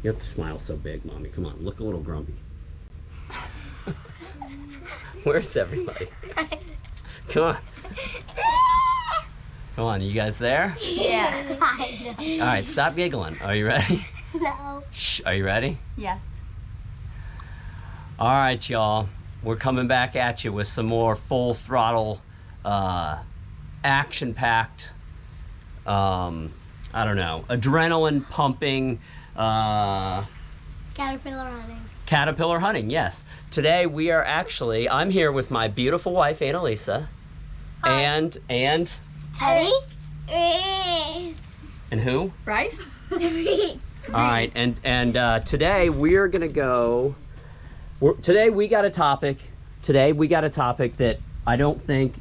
You have to smile so big, Mommy. Come on, look a little grumpy. Where's everybody? Come on. Come on, you guys there? Yeah. All right, stop giggling. Are you ready? No. Shh, are you ready? Yes. All right, y'all. We're coming back at you with some more full throttle, action-packed, I don't know, adrenaline pumping, Caterpillar hunting. caterpillar hunting, yes. Today we are actually, I'm here with my beautiful wife, Annalisa, and Teddy? and who? Bryce? All right, and today we're gonna go. Today we got a topic. Today we got a topic that I think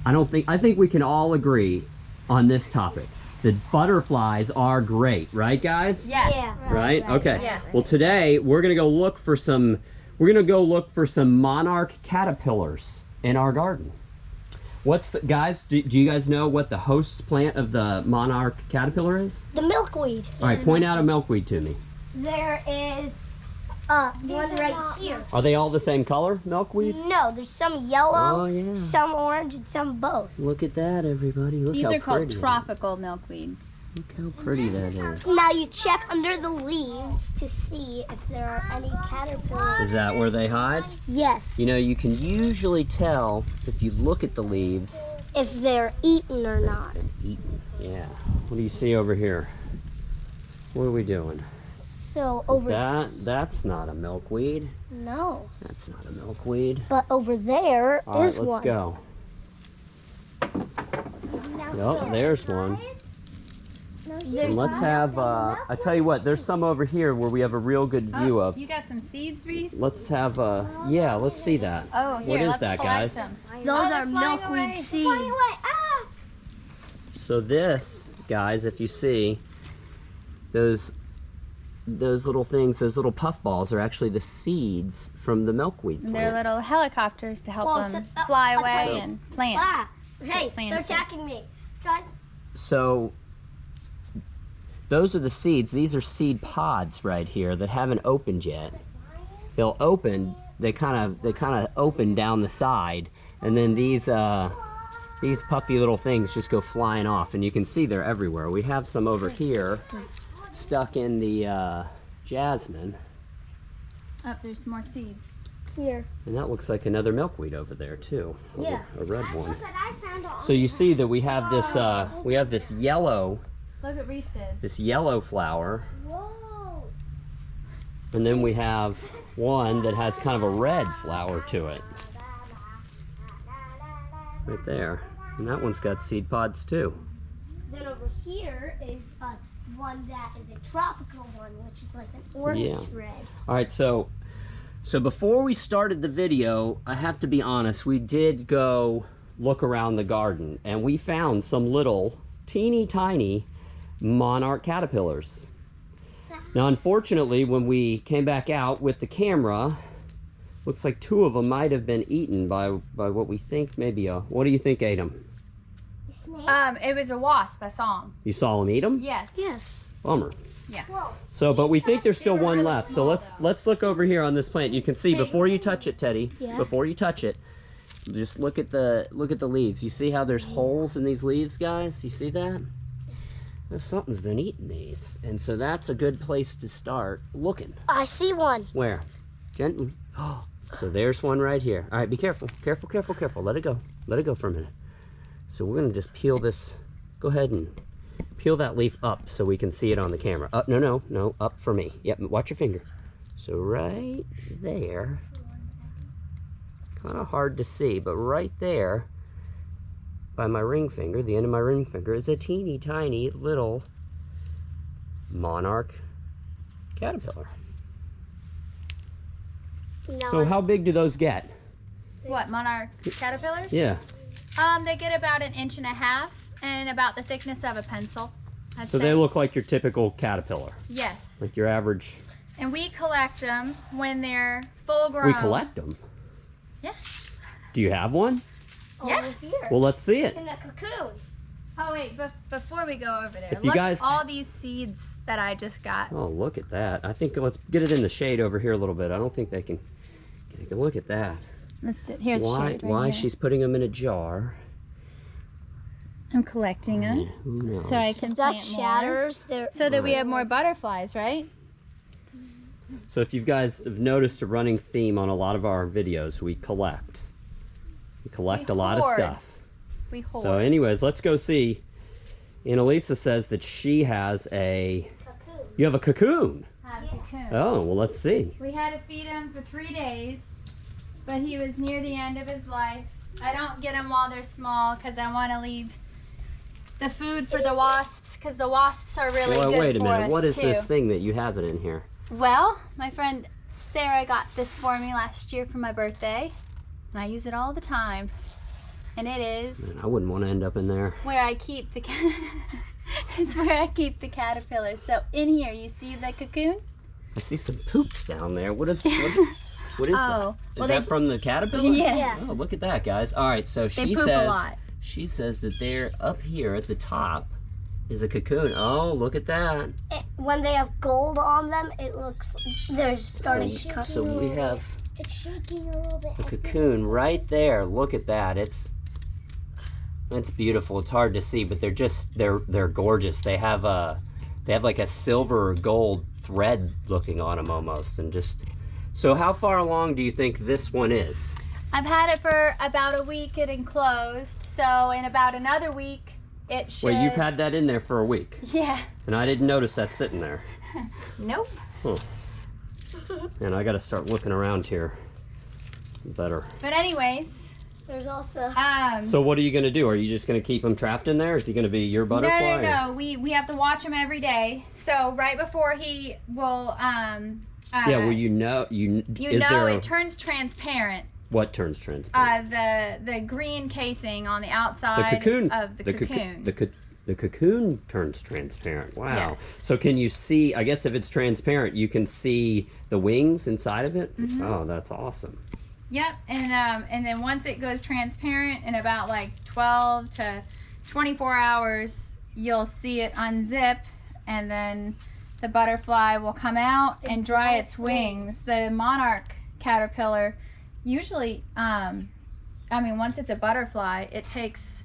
we can all agree on this topic. That butterflies are great, right, guys? Yes. Yeah. Right? Okay. Yes. Well, today we're gonna go look for some. We're gonna go look for some monarch caterpillars in our garden. Guys? Do you guys know what the host plant of the monarch caterpillar is? The milkweed. All right, point out a milkweed to me. There is one right here. Are they all the same color, milkweed? No, there's some yellow, Oh, yeah. some orange, and some both. Look at that, everybody. Look These how are called pretty tropical milkweeds. Look how pretty that is. Now you check under the leaves to see if there are any caterpillars. Is that where they hide? Yes. You know, you can usually tell if you look at the leaves. If they're eaten or not. They've been eaten. Yeah. What do you see over here? What are we doing? So over That's not a milkweed. no, That's not a milkweed. but over there is All right, let's one. go. Oh, there's one. And let's have, I tell you what, there's some over here where we have a real good view of. You got some seeds, Reese? Let's have, yeah, let's see that. Oh, here, What is let's that, collect guys? them. Those Oh, are they're flying away. milkweed seeds. So this, guys, if you see, those little things, those little puff balls are actually the seeds from the milkweed And they're plant. little helicopters to help Well, them so- fly I'll tell away you. and plant. Ah, hey, plant they're it. attacking me. Guys, So those are the seeds. These are seed pods right here that haven't opened yet. They'll open. They kind of open down the side, and then these puffy little things just go flying off, and you can see they're everywhere. We have some over here, stuck in the jasmine, Oh, there's some more seeds. here. and that looks like another milkweed over there too. Yeah. A red one. I found all. So you see that we have this yellow. Look what Reese did. This yellow flower, Whoa. and then we have one that has kind of a red flower to it. Right there. And that one's got seed pods too. Then over here is one that is a tropical one, which is like an orange Yeah. red. All right, so before we started the video, I have to be honest, we did go look around the garden, and we found some little teeny tiny monarch caterpillars. Now, unfortunately, when we came back out with the camera, looks like two of them might have been eaten by what we think maybe what do you think ate them? A snake? It was a wasp. I saw him. You saw them eat them? Yes. Yes. Bummer. Yeah. Whoa. So, but we think there's still They were one really left. So small, let's look over here on this plant. You can see before you touch it, Teddy. Yeah. Before you touch it, just look at the leaves. You see how there's holes in these leaves, guys? You see that? Well, something's been eating these, and so that's a good place to start looking. I see one. Where? Gently. Oh, so there's one right here. All right, be careful, careful, careful, careful. Let it go. Let it go for a minute. So we're gonna just peel this. Go ahead and peel that leaf up so we can see it on the camera. Up, no, up for me. Yep, watch your finger. So right there, kind of hard to see, but right there by my ring finger, the end of my ring finger, is a teeny tiny little monarch caterpillar. No, So how big do those get? What, monarch caterpillars? Yeah. They get about 1.5 inches and about the thickness of a pencil. I'd So say. they look like your typical caterpillar, Yes. like your average. And we collect them when they're full grown. We collect them. Yeah. Do you have one? over Yeah. here. Well, let's see it. It's in a cocoon. Oh wait, before we go over there, If you look guys- at all these seeds that I just got. Oh, look at that. I think let's get it in the shade over here a little bit. I don't think they can look at that. Here's Why shade right why here. she's putting them in a jar? I'm collecting them Who knows? so I can If that plant more. shatters, they're So that we have more butterflies, right? So if you guys have noticed a running theme on a lot of our videos, we collect. We collect We a lot of hoard. stuff. We hold. So anyways, let's go see. Annalisa says that she has a... cocoon. You have a cocoon. Have cocoon. Oh, well, let's see. We had to feed him for 3 days, but he was near the end of his life. I don't get them while they're small because I want to leave the food for the wasps because the wasps are really Well, good wait a for minute. us What is too. this thing that you have it in here? Well, my friend Sarah got this for me last year for my birthday, and I use it all the time. And it is Man, I wouldn't want to end up in there. where I keep the it's where I keep the caterpillars. So in here, you see the cocoon? I see some poops down there. What is that? Oh, Is well, that they- from the caterpillar? Yes. Oh, look at that, guys. All right, so They she poop says a lot. she says that they're up here at the top is a cocoon. Oh, look at that. When they have gold on them, it looks they're starting to come. So we have It's shaking a little bit. a cocoon right there. Look at that. It's beautiful. It's hard to see, but they're gorgeous. They have like a silver or gold thread looking on them almost, and just. So how far along do you think this one is? I've had it for about a week. It enclosed. So in about another week, it should. Well, you've had that in there for a week, Yeah. and I didn't notice that sitting there. Nope. And I got to start looking around here better. But anyways, There's also So what are you going to do? Are you just going to keep them trapped in there? Is he going to be your butterfly? or- No. We have to watch him every day. So right before he will Yeah, well, you know, it turns transparent. what turns transparent? The green casing on the outside The cocoon. of the cocoon. The cocoon turns transparent. Wow. Yes. So can you see, I guess if it's transparent, you can see the wings inside of it? Mm-hmm. Oh, that's awesome. Yep, and then once it goes transparent in about like 12 to 24 hours, you'll see it unzip, and then the butterfly will come out and dry its wings. The Monarch Caterpillar, usually, once it's a butterfly, it takes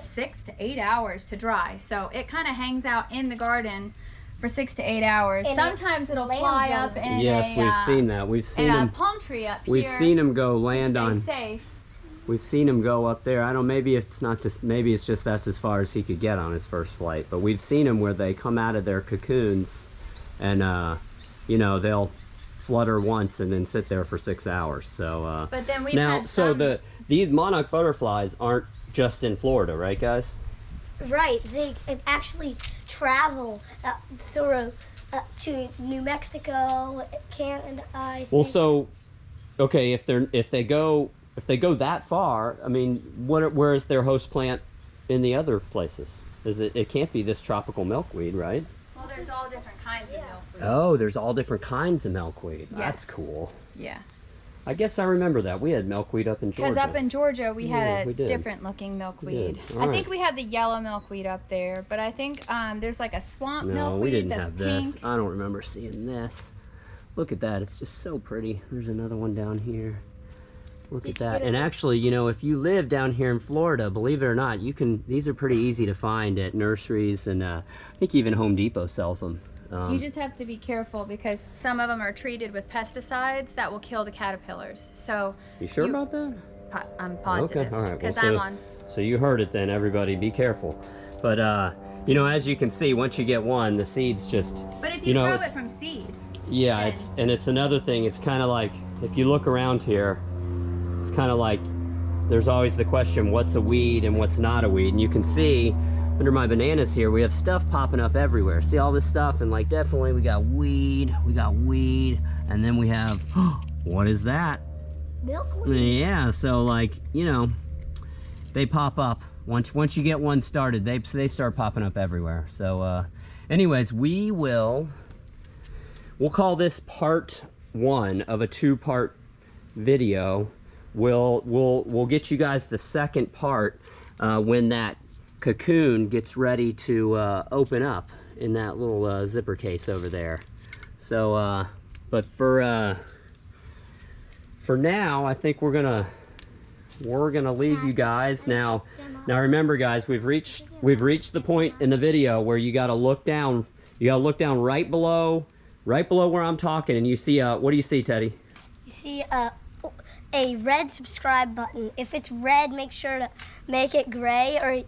6 to 8 hours to dry. So it kind of hangs out in the garden for 6 to 8 hours. And it Sometimes it'll lands fly on up it. in Yes, we've seen that. We've in seen a them. palm tree up We've here. seen them go to land stay on. safe. We've seen him go up there. I don't. Maybe it's not just. Maybe it's just that's as far as he could get on his first flight. But we've seen him where they come out of their cocoons, and they'll flutter once and then sit there for 6 hours. So But then we've now, had so some, these monarch butterflies aren't just in Florida, right, guys? right. They actually travel through to New Mexico, Canada. I Well, think. so okay, if they go that far, I mean, where is their host plant in the other places? It can't be this tropical milkweed, right? well, there's all different kinds of milkweed. Oh, there's all different kinds of milkweed. That's Yes. cool. Yeah. I guess I remember that. We had milkweed up in Georgia. Because up in Georgia, we Yeah, had we a did. different looking milkweed. did. I All think right. we had the yellow milkweed up there, but I think there's like a swamp No, milkweed we didn't that's have pink. this. I don't remember seeing this. Look at that. It's just so pretty. There's another one down here. Look Did at you that. get And it? actually, if you live down here in Florida, believe it or not, these are pretty easy to find at nurseries, and I think even Home Depot sells them. You just have to be careful because some of them are treated with pesticides that will kill the caterpillars. So You sure about that? I'm positive. Okay, all right. Because Well, I'm so- on. So you heard it then, everybody. Be careful. But, as you can see, once you get one, the seeds just... But if you grow it it's- from seed, Yeah, then- it's another thing. It's kind of like, if you look around here, it's kind of like there's always the question, what's a weed and what's not a weed? And you can see under my bananas here, we have stuff popping up everywhere. See all this stuff? And like, definitely we got weed, and then we have, what is that? milkweed. Yeah, so like, they pop up. Once you get one started, they start popping up everywhere. So anyways, we'll call this part 1 of a 2-part video. We'll get you guys the second part when that cocoon gets ready to open up in that little zipper case over there. So, but for now, I think we're gonna leave you guys now. Now remember, guys, we've reached the point in the video where you got to look down. You got to look down right below where I'm talking, and you see what do you see, Teddy? You see a red subscribe button. If it's red, make sure to make it gray, or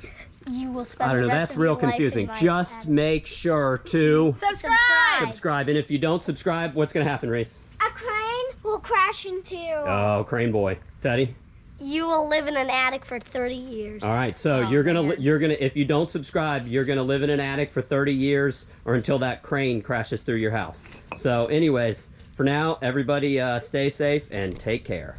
you will spend I don't know. the rest That's of real your life confusing. in Just make sure to Subscribe. subscribe. And if you don't subscribe, what's gonna happen, Reese? A crane will crash into. Oh, Crane Boy, Teddy. You will live in an attic for 30 years. All right, so Oh, you're gonna man. if you don't subscribe, you're gonna live in an attic for 30 years or until that crane crashes through your house. So, anyways, for now, everybody stay safe and take care.